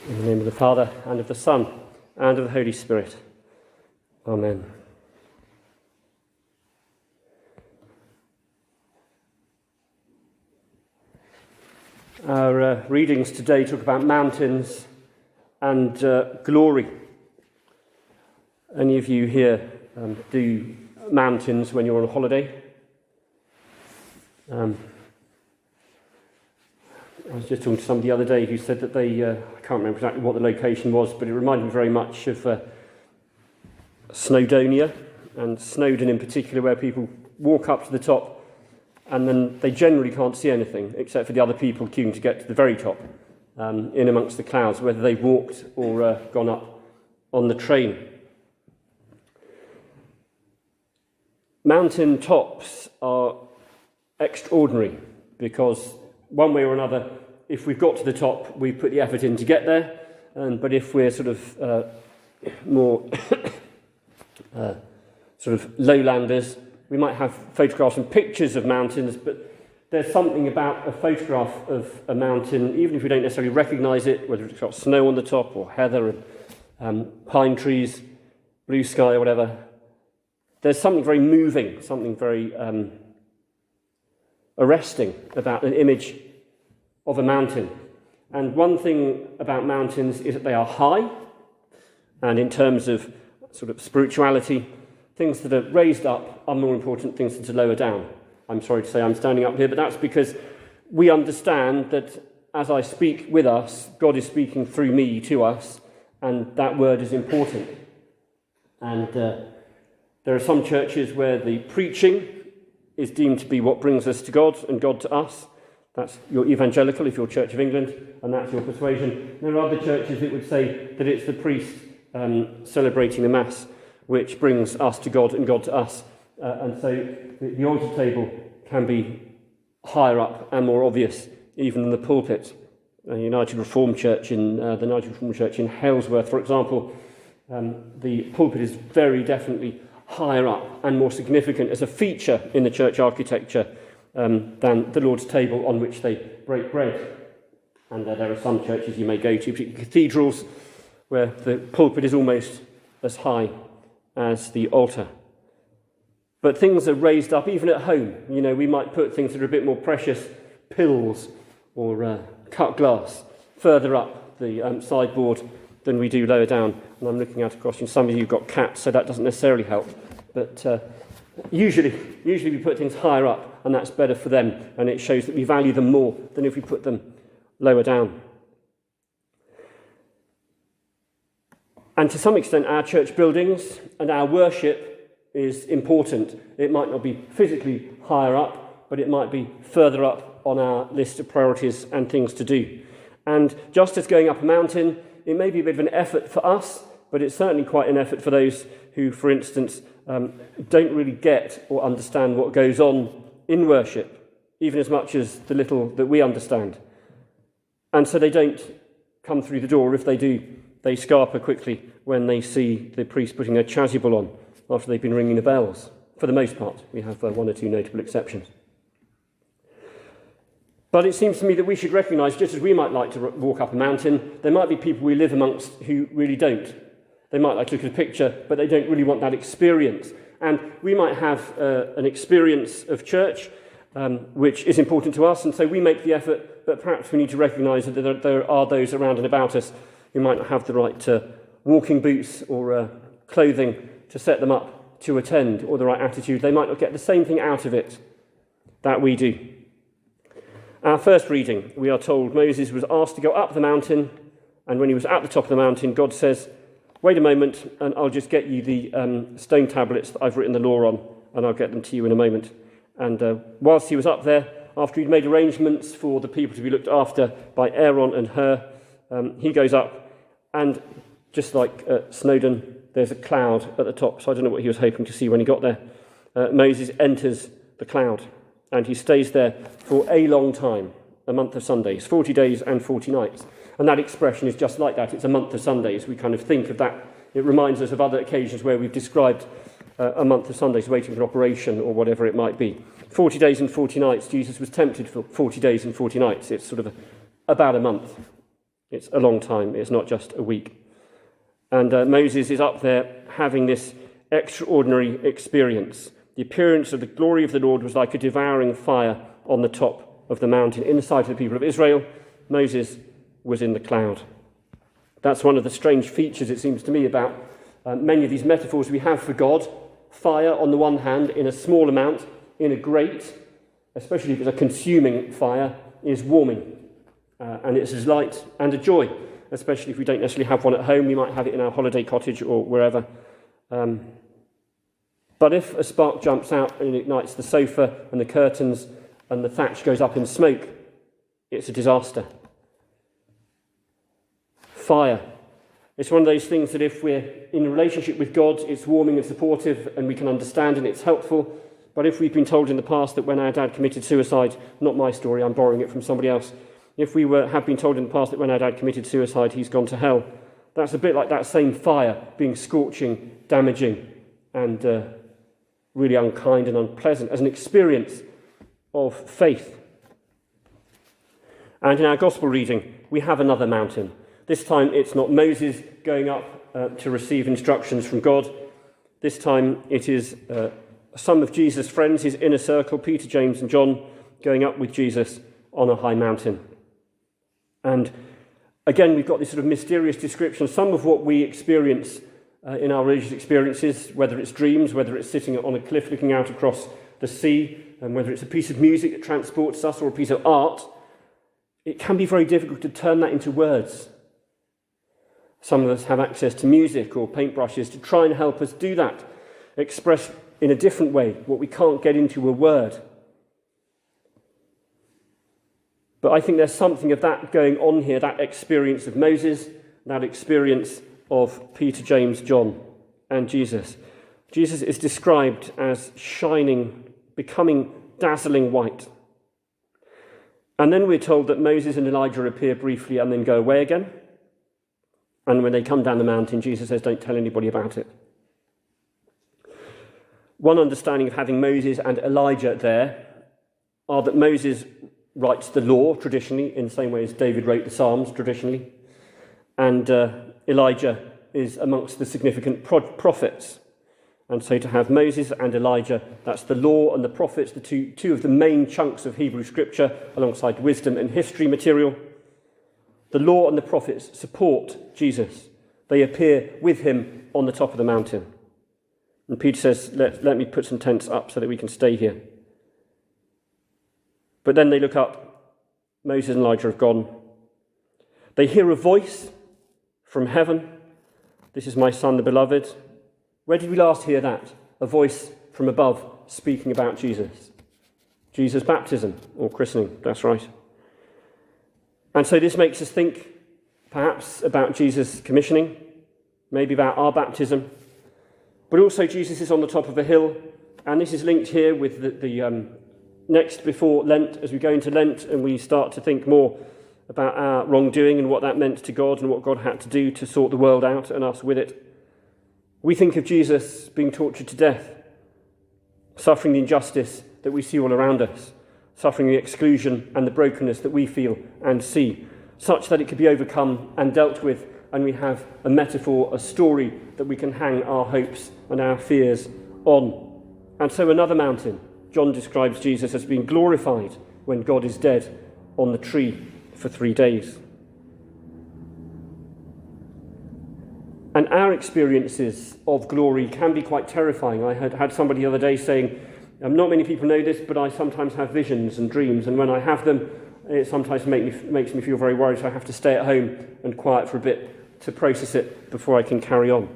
In the name of the Father, and of the Son, and of the Holy Spirit. Amen. Our readings today talk about mountains and glory. Any of you here do mountains when you're on holiday? I was just talking to somebody the other day who said that they, I can't remember exactly what the location was, but it reminded me very much of Snowdonia, and Snowdon in particular, where people walk up to the top and then they generally can't see anything except for the other people queuing to get to the very top, in amongst the clouds, whether they've walked or gone up on the train. Mountain tops are extraordinary because one way or another, if we've got to the top, we put the effort in to get there. But if we're sort of more sort of lowlanders, we might have photographs and pictures of mountains, but there's something about a photograph of a mountain, even if we don't necessarily recognise it, whether it's got snow on the top or heather and pine trees, blue sky or whatever. There's something very moving, something very arresting about an image of a mountain. And one thing about mountains is that they are high, and in terms of sort of spirituality, things that are raised up are more important than things that are lower down. I'm sorry to say I'm standing up here, but that's because we understand that as I speak with us, God is speaking through me to us, and that word is important. And there are some churches where the preaching is deemed to be what brings us to God and God to us. That's your evangelical, if you're Church of England, and that's your persuasion. There are other churches that would say that it's the priest celebrating the Mass which brings us to God and God to us. And so the altar table can be higher up and more obvious even than the pulpit. United Reformed Church in the United Reformed Church in Halesworth, for example, the pulpit is very definitely higher up and more significant as a feature in the church architecture than the Lord's table on which they break bread. And there are some churches you may go to, particularly cathedrals, where the pulpit is almost as high as the altar. But things are raised up even at home. You know, we might put things that are a bit more precious, pills or cut glass, further up the sideboard than we do lower down. And I'm looking out across, and some of you have got cats, so that doesn't necessarily help. But usually we put things higher up, and that's better for them, and it shows that we value them more than if we put them lower down. And to some extent, our church buildings and our worship is important. It might not be physically higher up, but it might be further up on our list of priorities and things to do. And just as going up a mountain, it may be a bit of an effort for us, but it's certainly quite an effort for those who, for instance, don't really get or understand what goes on in worship, even as much as the little that we understand. And so they don't come through the door. If they do, they scarper quickly when they see the priest putting their chasuble on after they've been ringing the bells. For the most part, we have one or two notable exceptions. But it seems to me that we should recognise, just as we might like to walk up a mountain, there might be people we live amongst who really don't. They might like to look at a picture, but they don't really want that experience. And we might have an experience of church which is important to us, and so we make the effort, but perhaps we need to recognise that there are those around and about us who might not have the right walking boots or clothing to set them up to attend, or the right attitude. They might not get the same thing out of it that we do. Our first reading, we are told Moses was asked to go up the mountain, and when he was at the top of the mountain, God says, "Wait a moment, and I'll just get you the stone tablets that I've written the law on, and I'll get them to you in a moment." And whilst he was up there, after he'd made arrangements for the people to be looked after by Aaron and Hur, he goes up, and just like Snowdon, there's a cloud at the top, so I don't know what he was hoping to see when he got there. Moses enters the cloud, and he stays there for a long time, a month of Sundays, 40 days and 40 nights. And that expression is just like that. It's a month of Sundays. We kind of think of that. It reminds us of other occasions where we've described a month of Sundays waiting for operation or whatever it might be. 40 days and 40 nights. Jesus was tempted for 40 days and 40 nights. It's sort of about a month It's a long time. It's not just a week. And Moses is up there having this extraordinary experience. The appearance of the glory of the Lord was like a devouring fire on the top of the mountain. In the sight of the people of Israel, Moses was in the cloud. That's one of the strange features, it seems to me, about many of these metaphors we have for God. Fire on the one hand, in a small amount, in a grate, especially if it's a consuming fire, is warming. And it's a light and a joy, especially if we don't necessarily have one at home. We might have it in our holiday cottage or wherever. But if a spark jumps out and ignites the sofa and the curtains and the thatch goes up in smoke, it's a disaster. Fire. It's one of those things that if we're in a relationship with God, it's warming and supportive and we can understand and it's helpful. But if we've been told in the past that when our dad committed suicide, not my story, I'm borrowing it from somebody else, if we have been told in the past that when our dad committed suicide, he's gone to hell, that's a bit like that same fire being scorching, damaging, and really unkind and unpleasant as an experience of faith. And in our gospel reading, we have another mountain. This time it's not Moses going up to receive instructions from God. This time it is some of Jesus' friends, his inner circle, Peter, James and John, going up with Jesus on a high mountain. And again, we've got this sort of mysterious description, some of what we experience in our religious experiences, whether it's dreams, whether it's sitting on a cliff looking out across the sea, and whether it's a piece of music that transports us or a piece of art, it can be very difficult to turn that into words. Some of us have access to music or paintbrushes to try and help us do that, express in a different way what we can't get into a word. But I think there's something of that going on here, that experience of Moses, that experience of Peter, James, John, and Jesus. Jesus is described as shining, becoming dazzling white. And then we're told that Moses and Elijah appear briefly and then go away again. And when they come down the mountain, Jesus says, don't tell anybody about it. One understanding of having Moses and Elijah there are that Moses writes the law traditionally, in the same way as David wrote the Psalms traditionally. And Elijah is amongst the significant prophets. And so to have Moses and Elijah, that's the law and the prophets, the two of the main chunks of Hebrew scripture, alongside wisdom and history material. The law and the prophets support Jesus. They appear with him on the top of the mountain. And Peter says, let me put some tents up so that we can stay here. But then they look up. Moses and Elijah have gone. They hear a voice from heaven. This is my son, the beloved. Where did we last hear that? A voice from above speaking about Jesus. Jesus' baptism or christening, that's right. And so this makes us think perhaps about Jesus' commissioning, maybe about our baptism. But also Jesus is on the top of a hill, and this is linked here with the next before Lent, as we go into Lent and we start to think more about our wrongdoing and what that meant to God and what God had to do to sort the world out and us with it. We think of Jesus being tortured to death, suffering the injustice that we see all around us, suffering the exclusion and the brokenness that we feel and see, such that it could be overcome and dealt with, and we have a metaphor, a story that we can hang our hopes and our fears on. And so another mountain, John describes Jesus as being glorified when God is dead on the tree for 3 days. And our experiences of glory can be quite terrifying. I had somebody the other day saying, not many people know this, but I sometimes have visions and dreams, and when I have them, it sometimes makes me feel very worried, so I have to stay at home and quiet for a bit to process it before I can carry on.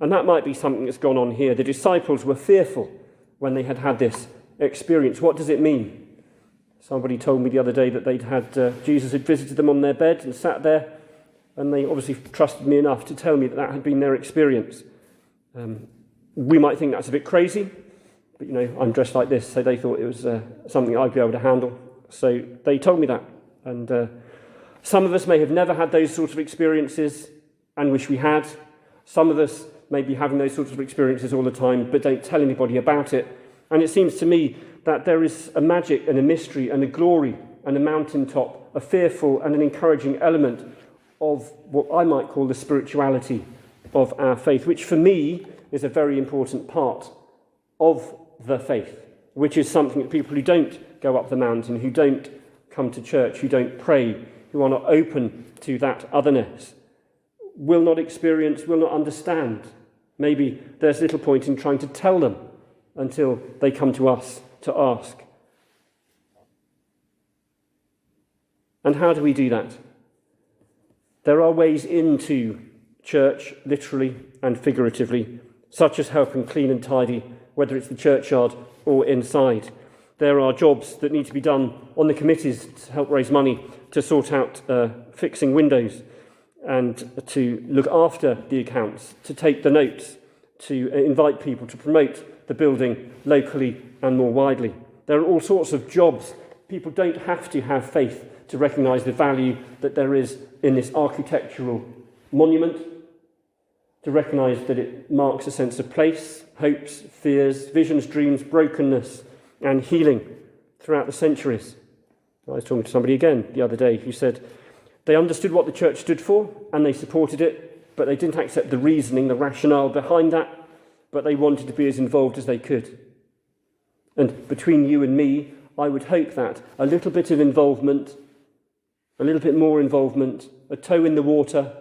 And that might be something that's gone on here. The disciples were fearful when they had this experience. What does it mean? Somebody told me the other day that they'd had Jesus had visited them on their bed and sat there, and they obviously trusted me enough to tell me that had been their experience. We might think that's a bit crazy, but I'm dressed like this, so they thought it was something I'd be able to handle. So they told me that. And some of us may have never had those sorts of experiences and wish we had. Some of us may be having those sorts of experiences all the time, but don't tell anybody about it. And it seems to me that there is a magic and a mystery and a glory and a mountaintop, a fearful and an encouraging element of what I might call the spirituality of our faith, which for me is a very important part of the faith, which is something that people who don't go up the mountain, who don't come to church, who don't pray, who are not open to that otherness, will not experience, will not understand. Maybe there's little point in trying to tell them until they come to us to ask. And how do we do that? There are ways into church, literally and figuratively, such as helping clean and tidy, whether it's the churchyard or inside. There are jobs that need to be done on the committees to help raise money to sort out fixing windows and to look after the accounts, to take the notes, to invite people to promote the building locally and more widely. There are all sorts of jobs. People don't have to have faith to recognise the value that there is in this architectural monument, to recognise that it marks a sense of place, hopes, fears, visions, dreams, brokenness and healing throughout the centuries. I was talking to somebody again the other day who said they understood what the church stood for and they supported it, but they didn't accept the reasoning, the rationale behind that, but they wanted to be as involved as they could. And between you and me, I would hope that a little bit of involvement, a little bit more involvement, a toe in the water,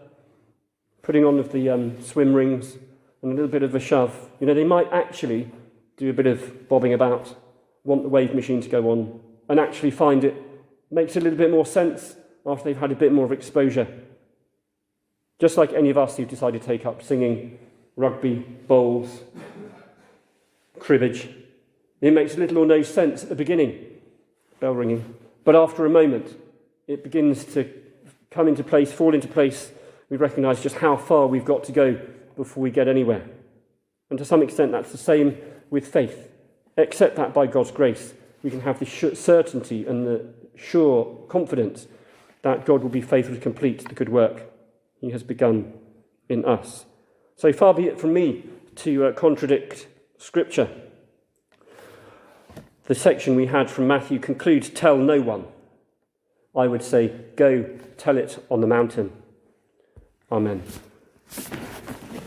putting on of the swim rings, and a little bit of a shove. You know, they might actually do a bit of bobbing about, want the wave machine to go on, and actually find it makes a little bit more sense after they've had a bit more of exposure. Just like any of us who've decided to take up singing, rugby, bowls, cribbage. It makes little or no sense at the beginning, bell ringing, but after a moment, it begins to come into place, fall into place. We recognise just how far we've got to go before we get anywhere. And to some extent, that's the same with faith. Except that by God's grace, we can have the certainty and the sure confidence that God will be faithful to complete the good work he has begun in us. So far be it from me to contradict Scripture. The section we had from Matthew concludes, tell no one. I would say, go tell it on the mountain. Amen.